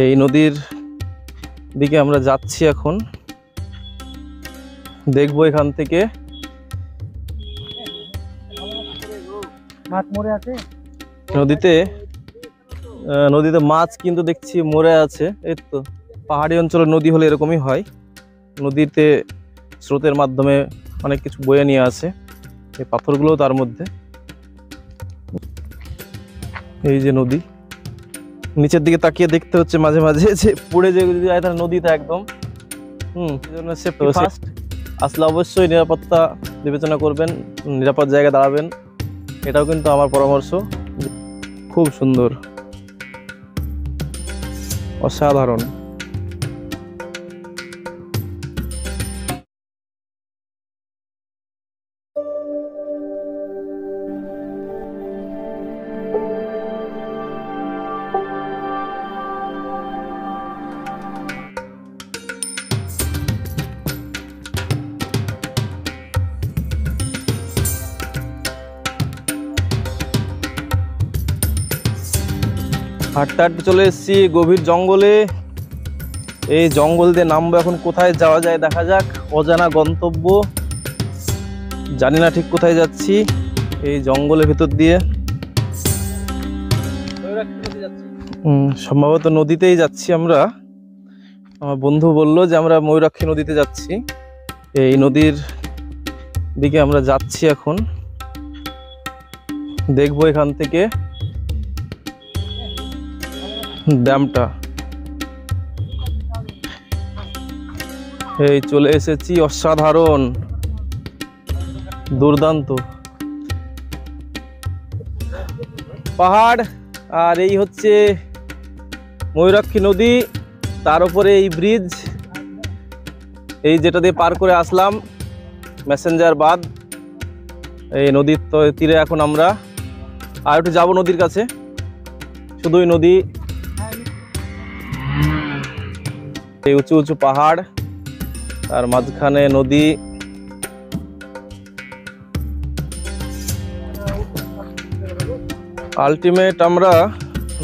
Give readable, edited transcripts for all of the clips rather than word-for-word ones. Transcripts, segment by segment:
এই নদীর দিকে আমরা যাচ্ছি এখন, দেখবো এখান থেকে মাছ মরে আছে নদীতে মাছ কিন্তু দেখছি মরে আছে। এই তো পাহাড়ি অঞ্চলের নদী হলে এরকমই হয়, নদীতে স্রোতের মাধ্যমে অনেক কিছু বয়ে নিয়ে আসে, এই পাথরগুলো তার মধ্যে। এই যে নদী, নিচের দিকে তাকিয়ে দেখতে হচ্ছে মাঝে মাঝে যে পড়ে যে যদি যায় তাহলে নদীতে একদম সেফটি ফার্স্ট আসলে অবশ্যই নিরাপত্তা বিবেচনা করবেন, নিরাপদ জায়গায় দাঁড়াবেন, এটাও কিন্তু আমার পরামর্শ। খুব সুন্দর, অসাধারণ। হাঁটতে হাঁটতে চলে এসেছি গভীর জঙ্গলে। এই জঙ্গল দিয়ে নামবো এখন, কোথায় যাওয়া যায় দেখা যাক। অজানা গন্তব্য, জানি না ঠিক কোথায় যাচ্ছি। এই জঙ্গলের ভেতর দিয়ে সম্ভবত নদীতেই যাচ্ছি আমরা। আমার বন্ধু বলল যে আমরা ময়ূরাক্ষী নদীতে যাচ্ছি। এই নদীর দিকে আমরা যাচ্ছি এখন, দেখবো এখান থেকে ড্যামটা। এই চলে এসেছি, অসাধারণ, দুর্দান্ত পাহাড়, আর এই হচ্ছে ময়ূরাক্ষী নদী, তার উপরে এই ব্রিজ, এই যেটা দিয়ে পার করে আসলাম মেসেঞ্জার বাঁধ। এই নদীর তীরে এখন আমরা আর একটু যাবো নদীর কাছে, শুধুই নদী, এই উঁচু উঁচু পাহাড়, তার মাঝখানে নদী। আলটিমেট আমরা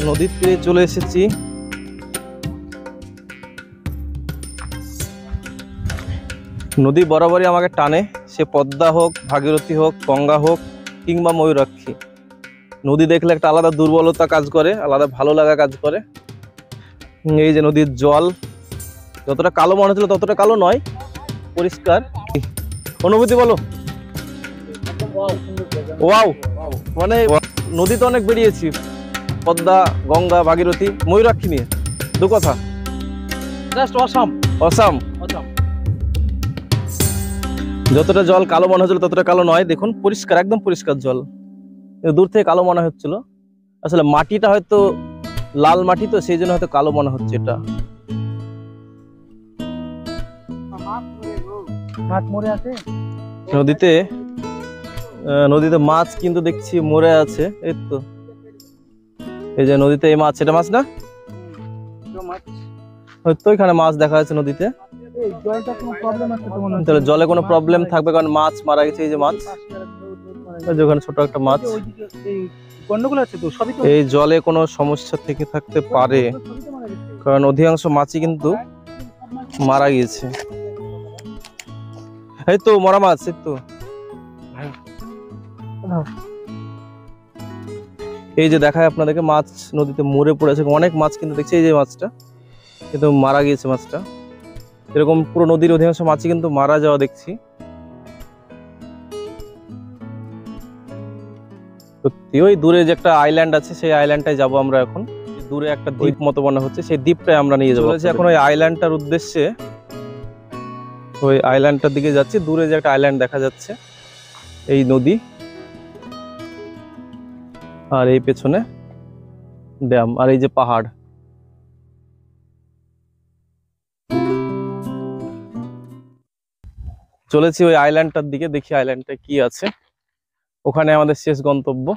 নদীর তীরে চলে এসেছি। নদী বরাবরই আমাকে টানে, সে পদ্মা হোক, ভাগীরথী হোক, গঙ্গা হোক কিংবা ময়ূরাক্ষী। নদী দেখলে একটা আলাদা দুর্বলতা কাজ করে, আলাদা ভালো লাগা কাজ করে। এই যে নদীর জল যতটা কালো মনে হচ্ছিল ততটা কালো নয়, পরিষ্কার। অনুভূতি বলো। ওয়াও, মানে নদী তো অনেক বেরিয়েছি, পদ্মা, গঙ্গা, ভাগীরথী, ময়ূরাক্ষী নিয়ে দু কথা, জাস্ট অসাম অসাম। যতটা জল কালো মনে হচ্ছিল ততটা কালো নয়, দেখুন পরিষ্কার, একদম পরিষ্কার জল। দূর থেকে কালো মনে হচ্ছিল, আসলে মাটিটা হয়তো লাল মাটি তো সেই জন্য হয়তো কালো মনে হচ্ছে এটা। মাছ মরে আছে নদীতে মাছ কিন্তু দেখছি মরে আছে। এই তো এই যে নদীতে এই মাছ, এটা মাছ না হয়তো, এখানে মাছ দেখা যাচ্ছে নদীতে। তাহলে জলে কোনো প্রবলেম থাকবে, কারণ মাছ মারা গেছে। এই যে মাছ, ওখানে ছোট একটা মাছ, এই জলে কোনো সমস্যা থেকে থাকতে পারে, কারণ অধিকাংশ মাছই কিন্তু মারা গিয়েছে। এই তো মরা মাছ, এই তো এই যে দেখায় আপনাদেরকে, মাছ নদীতে মরে পড়েছে, অনেক মাছ কিন্তু দেখছি। এই যে মাছটা কিন্তু মারা গিয়েছে, মাছটা এরকম পুরো নদীর অধিকাংশ মাছই কিন্তু মারা যাওয়া দেখছি। সত্যি ওই দূরে যে একটা আইল্যান্ড আছে, সেই আইল্যান্ডটায় যাবো আমরা এখন। দূরে একটা দ্বীপ মতো মনে হচ্ছে, সেই দ্বীপটাই আমরা নিয়ে যাবো এখন। ওই আইল্যান্ডটার উদ্দেশ্যে ওই আইল্যান্ডটার দিকে যাচ্ছি। দূরে যে একটা আইল্যান্ড দেখা যাচ্ছে, এই নদী, আর এই পেছনে ড্যাম, আর এই যে পাহাড়। চলেছি ওই আইল্যান্ডটার দিকে, দেখি আইল্যান্ডটা কি আছে, ওখানে আমাদের শেষ গন্তব্য।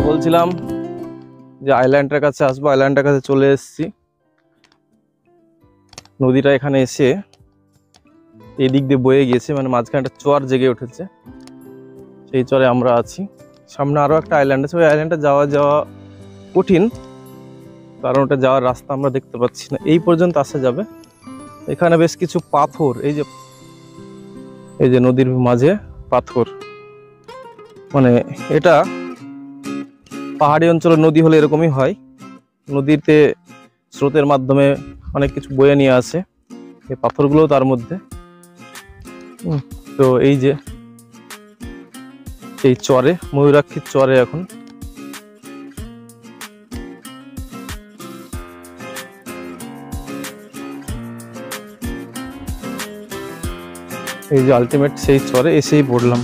বলছিলাম যে আইল্যান্ডের কাছে আসবো, আইল্যান্ডের কাছে চলে এসেছি। নদীটা এখানে এসে এই দিক দিয়ে বয়ে গিয়েছে, মানে মাঝখানে একটা চর জেগে উঠেছে, সেই চরে আমরা আছি। সামনে আরো একটা আইল্যান্ড আছে, ওই আইল্যান্ডে যাওয়া কঠিন, কারণ ওটা যাওয়ার রাস্তা আমরা দেখতে পাচ্ছি না। এই পর্যন্ত আসা যাবে। এখানে বেশ কিছু পাথর, এই যে নদীর মাঝে পাথর, মানে এটা পাহাড়ি অঞ্চলের নদী হলে এরকমই হয়। নদীতে স্রোতের মাধ্যমে অনেক কিছু বয়ে নিয়ে আসে, এই পাথরগুলো তার মধ্যে। তো এই যে এই চরে, ময়ূরাক্ষীর চরে এখন এই যে আলটিমেট সেই চরে এসেই পড়লাম।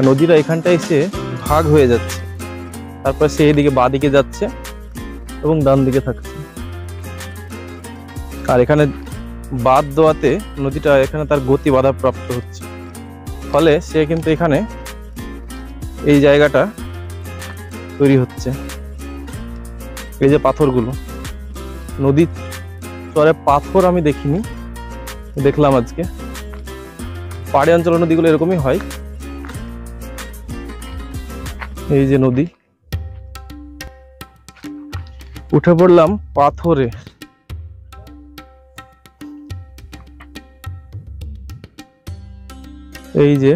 নদীটা এখানটা এসে ভাগ হয়ে যাচ্ছে, তারপর সে এইদিকে বাঁ দিকে যাচ্ছে এবং ডান দিকে থাকছে। আর এখানে বাঁধ দেওয়াতে নদীটা এখানে তার গতি বাধা প্রাপ্ত হচ্ছে, ফলে সে কিন্তু এখানে এই জায়গাটা তৈরি হচ্ছে। এই যে পাথরগুলো, নদীর চরে পাথর আমি দেখিনি, দেখলাম আজকে। পাহাড়ি অঞ্চলের নদীগুলো এরকমই হয়। এই যে নদী, উঠে পড়লাম পাথরে। এই যে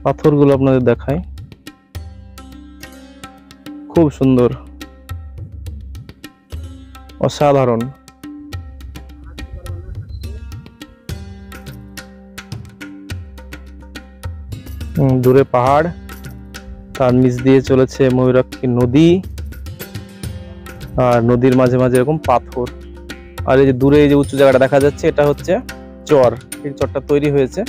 পাথরগুলো আপনাদের দেখাই, খুব সুন্দর, অসাধারণ। দূরে পাহাড়, তার নিচ দিয়ে চলেছে ময়ূরাক্ষী নদী, আর নদীর মাঝে মাঝে এরকম পাথর। আর এই যে দূরে এই যে উঁচু জায়গাটা দেখা যাচ্ছে, এটা হচ্ছে চর। এই চরটা তৈরি হয়েছে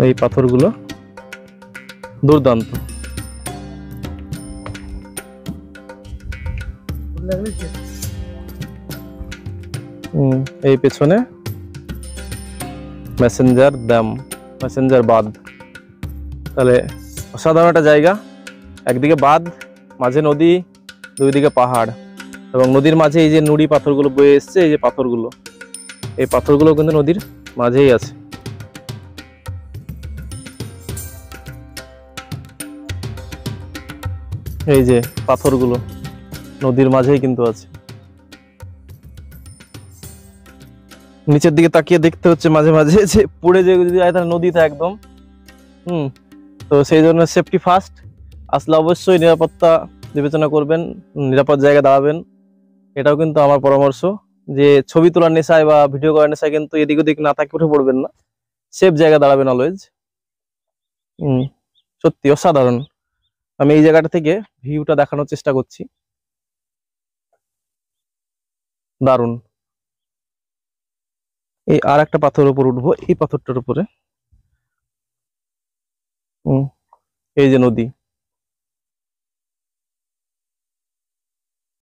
এই পাথরগুলো, দুর্দান্ত। এই পেছনে মেসেঞ্জার ড্যাম, মেসেঞ্জার বাঁধ। তাহলে অসাধারণ একটা জায়গা, একদিকে বাঁধ, মাঝে নদী, দুই দিকে পাহাড়, এবং নদীর মাঝে এই যে নুড়ি পাথরগুলো বয়ে এসছে, এই যে পাথরগুলো, এই পাথরগুলো কিন্তু নদীর মাঝেই আছে। এই যে পাথরগুলো নদীর মাঝেই কিন্তু আছে। নিচের দিকে তাকিয়ে দেখতে হচ্ছে মাঝে মাঝে যে পড়ে যে যদি যায় তাহলে নদীতে একদম। তো সেই জন্য সেফটি ফার্স্ট, আসলে অবশ্যই নিরাপত্তা বিবেচনা করবেন, নিরাপদ জায়গায় দাঁড়াবেন। এটাও কিন্তু আমার পরামর্শ, যে ছবি তোলার নেশায় বা ভিডিও করার নেশায় কিন্তু এদিক ওদিক না তাকিয়ে উঠে পড়বেন না, সেফ জায়গায় দাঁড়াবেন অলওয়েজ। সত্যি অসাধারণ। আমি এই জায়গাটা থেকে ভিউটা দেখানোর চেষ্টা করছি, দারুণ। এই আর একটা পাথরের উপর উঠবো, এই পাথরটার উপরে। এই যে নদী,